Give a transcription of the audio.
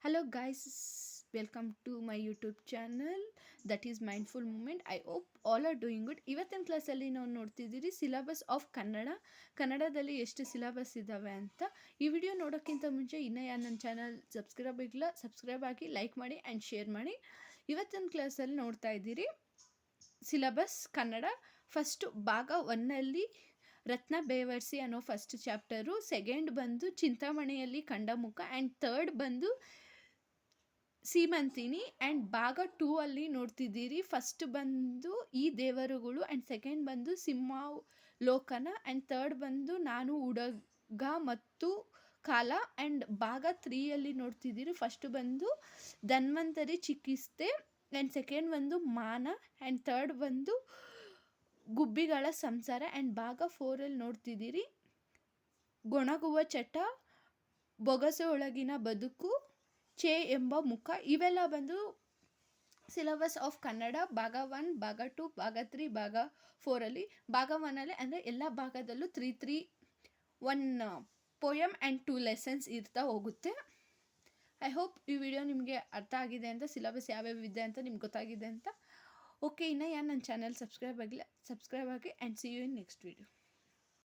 Hello guys, welcome to my YouTube channel that is Mindful Moment. I hope all are doing good. ಇವತ್ತಿನ ಕ್ಲಾಸಲ್ಲಿ ನಾವು ನೋಡ್ತಿದ್ದೀರಿ syllabus of ಕನ್ನಡದಲ್ಲಿ ಎಷ್ಟು syllabus ಇದ್ದಾವೆ ಅಂತ. ಈ ವಿಡಿಯೋ ನೋಡೋಕ್ಕಿಂತ ಮುಂಚೆ ಇನ್ನೂ ಯಾರು ನನ್ನ ಚಾನಲ್ ಸಬ್ಸ್ಕ್ರೈಬ್ ಆಗಿ ಲೈಕ್ ಮಾಡಿ ಆ್ಯಂಡ್ ಶೇರ್ ಮಾಡಿ. ಇವತ್ತಿನ ಕ್ಲಾಸಲ್ಲಿ ನೋಡ್ತಾ ಇದ್ದೀರಿ ಸಿಲೆಬಸ್ ಕನ್ನಡ. ಫಸ್ಟು ಭಾಗ 1ನಲ್ಲಿ ರತ್ನ ಬೇವರ್ಸಿ ಅನ್ನೋ ಫಸ್ಟ್ ಚಾಪ್ಟರು, ಸೆಕೆಂಡ್ ಬಂದು ಚಿಂತಾಮಣಿಯಲ್ಲಿ ಕಂಡ ಮುಖ ಆ್ಯಂಡ್ ಥರ್ಡ್ ಬಂದು ಸೀಮಂತಿನಿ ಆ್ಯಂಡ್ ಭಾಗ 2 ಅಲ್ಲಿ ನೋಡ್ತಿದ್ದೀರಿ ಫಸ್ಟ್ ಬಂದು ಈ ದೇವರುಗಳು ಆ್ಯಂಡ್ ಸೆಕೆಂಡ್ ಬಂದು ಸಿಂಹಾವಲೋಕನ ಆ್ಯಂಡ್ ಥರ್ಡ್ ಬಂದು ನಾನು ಹುಡುಗ ಮತ್ತು ಕಾಲ ಆ್ಯಂಡ್ ಭಾಗ 3ಯಲ್ಲಿ ನೋಡ್ತಿದ್ದೀರಿ ಫಸ್ಟ್ ಬಂದು ಧನ್ವಂತರಿ ಚಿಕಿತ್ಸೆ ಆ್ಯಂಡ್ ಸೆಕೆಂಡ್ ಬಂದು ಮಾನ ಆ್ಯಂಡ್ ಥರ್ಡ್ ಬಂದು ಗುಬ್ಬಿಗಳ ಸಂಸಾರ ಆ್ಯಂಡ್ ಭಾಗ 4ಅಲ್ಲಿ ನೋಡ್ತಿದ್ದೀರಿ ಗೊಣಗುವ ಚಟ, ಬೊಗಸೆ ಒಳಗಿನ ಬದುಕು, ಚೇ ಎಂಬ ಮುಖ. ಇವೆಲ್ಲ ಬಂದು ಸಿಲೆಬಸ್ ಆಫ್ ಕನ್ನಡ ಭಾಗ 1, ಭಾಗ 2, ಭಾಗ 3, ಭಾಗ 4ಅಲ್ಲಿ. ಭಾಗ 1ಅಲ್ಲಿ ಅಂದರೆ ಎಲ್ಲ ಭಾಗದಲ್ಲೂ 3 1 ಪೋಯಮ್ ಆ್ಯಂಡ್ 2 ಲೆಸನ್ಸ್ ಇರ್ತಾ ಹೋಗುತ್ತೆ. ಐ ಹೋಪ್ ಈ ವಿಡಿಯೋ ನಿಮಗೆ ಅರ್ಥ ಆಗಿದೆ ಅಂತ, ಸಿಲೆಬಸ್ ಯಾವ್ಯಾವ ಇದೆ ಅಂತ ನಿಮ್ಗೆ ಗೊತ್ತಾಗಿದೆ ಅಂತ. ಓಕೆ, ಇನ್ನು ಯಾರು ನನ್ನ ಚಾನಲ್ ಸಬ್ಸ್ಕ್ರೈಬ್ ಆಗಿ and see you in next video.